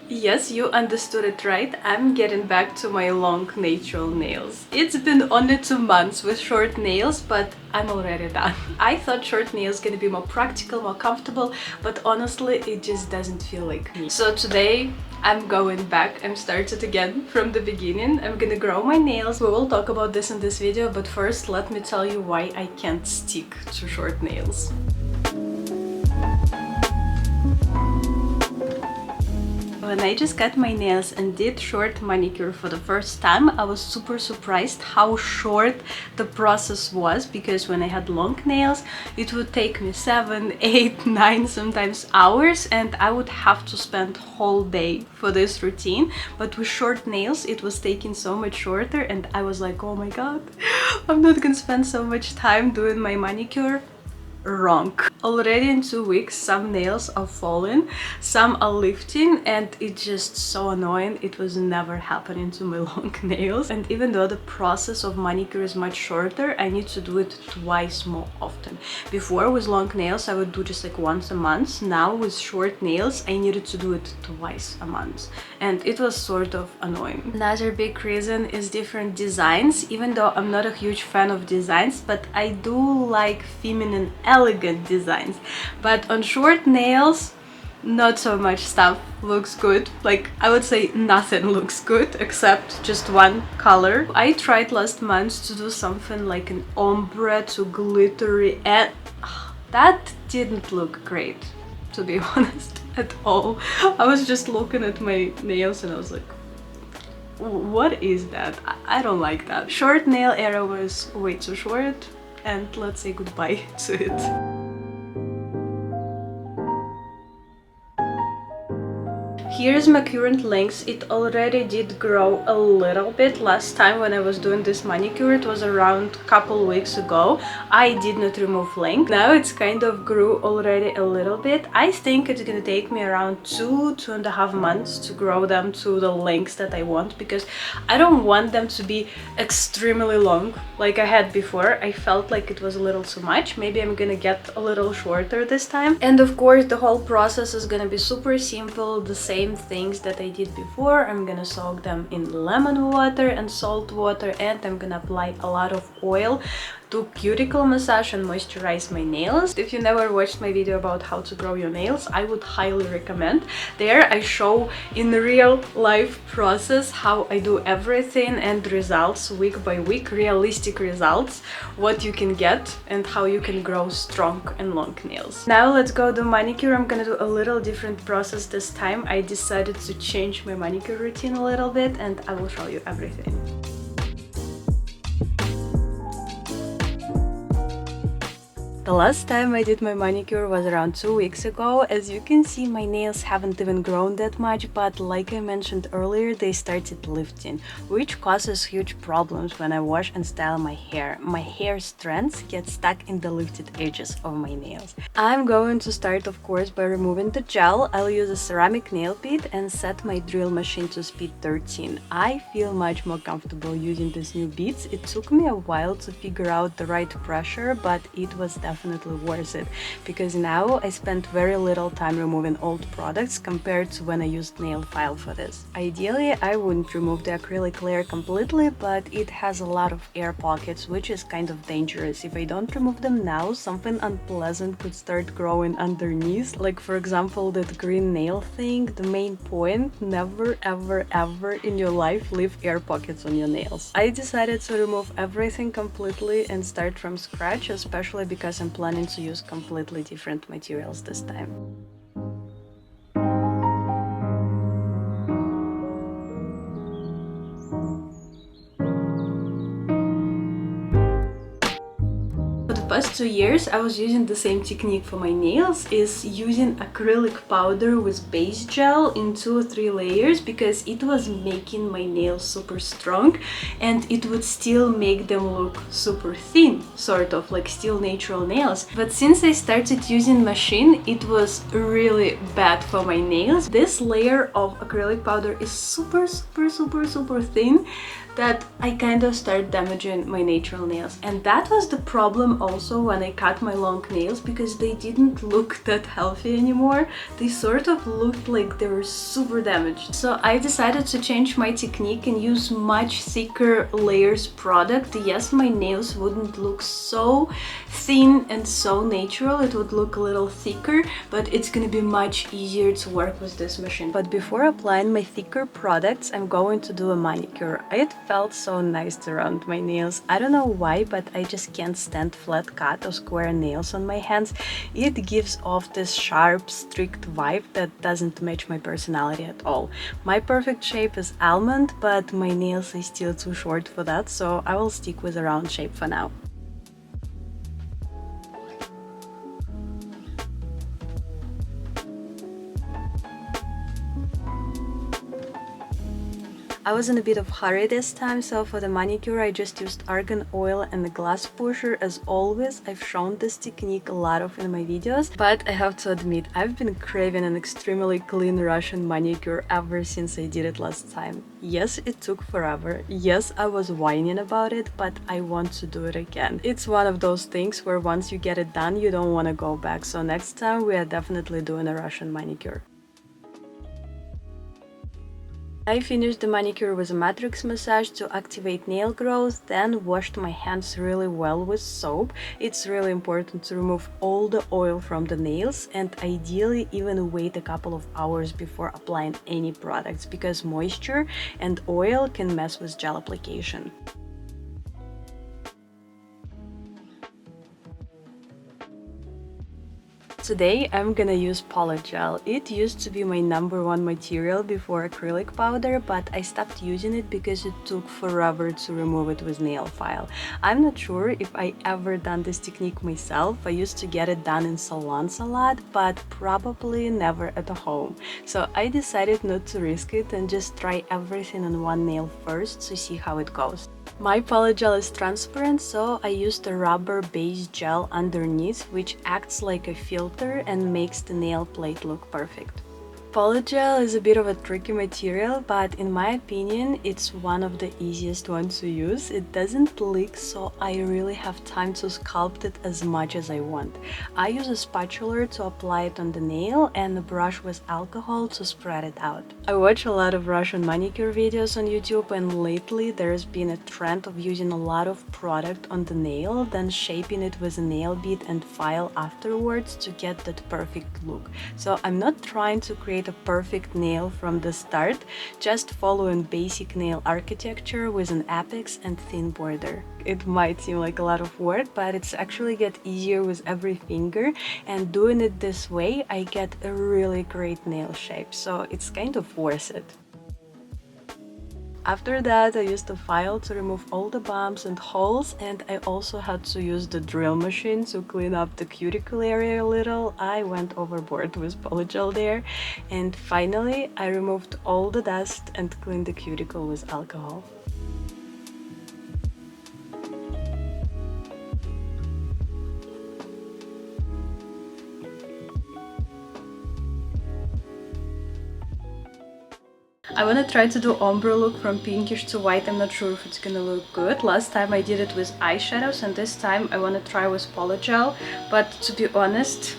Yes, you understood it right. I'm getting back to my long natural nails. It's been only 2 months with short nails, but I'm already done. I thought short nails gonna be more practical, more comfortable, but honestly, it just doesn't feel like me. So today, I'm going back. I'm started again from the beginning. I'm gonna grow my nails. We will talk about this in this video, but first, let me tell you why I can't stick to short nails. When I just cut my nails and did short manicure for the first time, I was super surprised how short the process was, because when I had long nails, it would take me 7, 8, 9, sometimes hours, and I would have to spend whole day for this routine. But with short nails, it was taking so much shorter, and I was like, oh my god, I'm not gonna spend so much time doing my manicure. Wrong. Already in 2 weeks, some nails are falling, some are lifting, and it's just so annoying. It was never happening to my long nails. And even though the process of manicure is much shorter, I need to do it twice more often. Before, with long nails, I would do just like once a month. Now with short nails, I needed to do it twice a month, and it was sort of annoying. Another big reason is different designs. Even though I'm not a huge fan of designs, but I do like feminine elegant designs. But on short nails, not so much stuff looks good. Like, I would say nothing looks good except just one color. I tried last month to do something like an ombre to glittery, and that didn't look great, to be honest, at all. I was just looking at my nails and I was like, what is that? I don't like that. Short nail era was way too short, and let's say goodbye to it. Here's my current length. It already did grow a little bit. Last time when I was doing this manicure, it was around a couple weeks ago. I did not remove length. Now it's kind of grew already a little bit. I think it's gonna take me around 2.5 months to grow them to the length that I want, because I don't want them to be extremely long like I had before. I felt like it was a little too much. Maybe I'm gonna get a little shorter this time. And of course, the whole process is gonna be super simple, the same things that I did before. I'm gonna soak them in lemon water and salt water, and I'm gonna apply a lot of oil to cuticle massage and moisturize my nails. If you never watched my video about how to grow your nails, I would highly recommend. There I show in real life process how I do everything and results week by week, realistic results, what you can get and how you can grow strong and long nails. Now let's go do manicure. I'm gonna do a little different process this time. I decided to change my manicure routine a little bit, and I will show you everything. The last time I did my manicure was around 2 weeks ago. As you can see, my nails haven't even grown that much, but like I mentioned earlier, they started lifting, which causes huge problems when I wash and style my hair. My hair strands get stuck in the lifted edges of my nails. I'm going to start, of course, by removing the gel. I'll use a ceramic nail bit and set my drill machine to speed 13. I feel much more comfortable using these new bits. It took me a while to figure out the right pressure, but it was definitely worth it, because now I spent very little time removing old products compared to when I used nail file for this. Ideally, I wouldn't remove the acrylic layer completely, but it has a lot of air pockets, which is kind of dangerous. If I don't remove them now, something unpleasant could start growing underneath. Like, for example, that green nail thing. The main point, never ever ever in your life leave air pockets on your nails. I decided to remove everything completely and start from scratch, especially because I'm planning to use completely different materials this time. Past 2 years I was using the same technique for my nails, is using acrylic powder with base gel in 2 or 3 layers, because it was making my nails super strong and it would still make them look super thin, sort of like still natural nails. But since I started using machine, it was really bad for my nails. This layer of acrylic powder is super thin. that I kind of start damaging my natural nails. And that was the problem also when I cut my long nails, because they didn't look that healthy anymore. They sort of looked like they were super damaged. So I decided to change my technique and use much thicker layers product. Yes, my nails wouldn't look so thin and so natural, it would look a little thicker, but it's gonna be much easier to work with this machine. But before applying my thicker products, I'm going to do a manicure. It felt so nice around my nails. I don't know why, but I just can't stand flat cut or square nails on my hands. It gives off this sharp, strict vibe that doesn't match my personality at all. My perfect shape is almond, but my nails are still too short for that, so I will stick with a round shape for now. I was in a bit of hurry this time, so for the manicure I just used argan oil and the glass pusher. As always, I've shown this technique a lot of in my videos, but I have to admit, I've been craving an extremely clean Russian manicure ever since I did it last time. Yes, it took forever. Yes, I was whining about it, but I want to do it again. It's one of those things where once you get it done, you don't want to go back, so next time we are definitely doing a Russian manicure. I finished the manicure with a matrix massage to activate nail growth, then washed my hands really well with soap. It's really important to remove all the oil from the nails and ideally even wait a couple of hours before applying any products, because moisture and oil can mess with gel application. Today I'm gonna use polygel. It used to be my #1 material before acrylic powder, but I stopped using it because it took forever to remove it with nail file. I'm not sure if I ever done this technique myself. I used to get it done in salons a lot, but probably never at home. So I decided not to risk it and just try everything on one nail first to see how it goes. My polygel is transparent, so I used a rubber-based gel underneath, which acts like a filter and makes the nail plate look perfect. Polygel is a bit of a tricky material, but in my opinion, it's one of the easiest ones to use. It doesn't leak, so I really have time to sculpt it as much as I want. I use a spatula to apply it on the nail and a brush with alcohol to spread it out. I watch a lot of Russian manicure videos on YouTube, and lately there's been a trend of using a lot of product on the nail, then shaping it with a nail bead and file afterwards to get that perfect look. So I'm not trying to create a perfect nail from the start, just following basic nail architecture with an apex and thin border. It might seem like a lot of work, but it's actually get easier with every finger, and doing it this way I get a really great nail shape, so it's kind of worth it. After that, I used a file to remove all the bumps and holes, and I also had to use the drill machine to clean up the cuticle area a little. I went overboard with polygel there. And finally, I removed all the dust and cleaned the cuticle with alcohol. I wanna try to do ombre look from pinkish to white. I'm not sure if it's gonna look good. Last time I did it with eyeshadows, and this time I wanna try with polygel. But to be honest,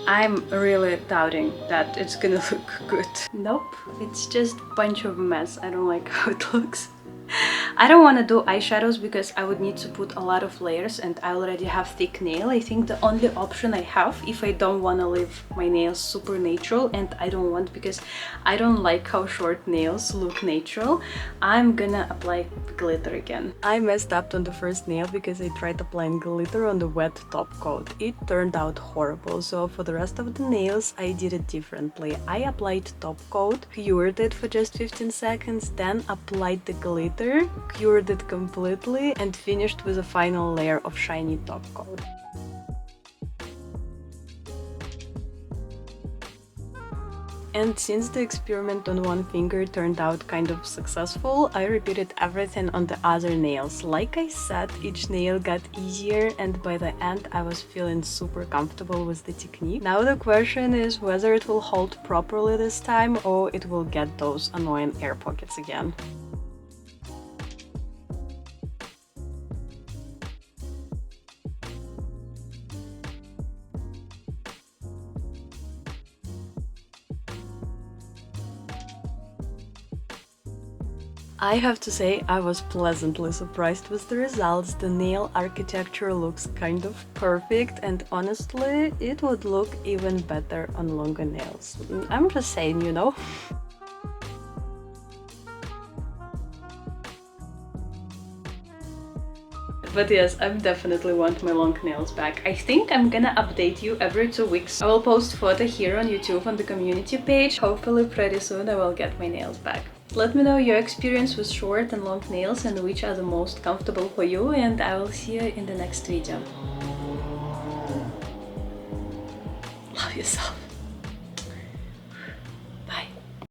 I'm really doubting that it's gonna look good. Nope, it's just a bunch of mess. I don't like how it looks. I don't want to do eyeshadows because I would need to put a lot of layers, and I already have thick nail. I think the only option I have, if I don't want to leave my nails super natural, and I don't want, because I don't like how short nails look natural, I'm gonna apply glitter again. I messed up on the first nail because I tried applying glitter on the wet top coat. It turned out horrible, so for the rest of the nails I did it differently. I applied top coat, cured it for just 15 seconds, then applied the glitter, cured it completely, and finished with a final layer of shiny top coat. And since the experiment on one finger turned out kind of successful, I repeated everything on the other nails. Like I said, each nail got easier, and by the end I was feeling super comfortable with the technique. Now the question is whether it will hold properly this time, or it will get those annoying air pockets again. I have to say I was pleasantly surprised with the results. The nail architecture looks kind of perfect, and honestly it would look even better on longer nails. I'm just saying, you know. But yes, I definitely want my long nails back. I think I'm gonna update you every 2 weeks. I will post photo here on YouTube on the community page. Hopefully pretty soon I will get my nails back. Let me know your experience with short and long nails and which are the most comfortable for you, and I will see you in the next video. Love yourself.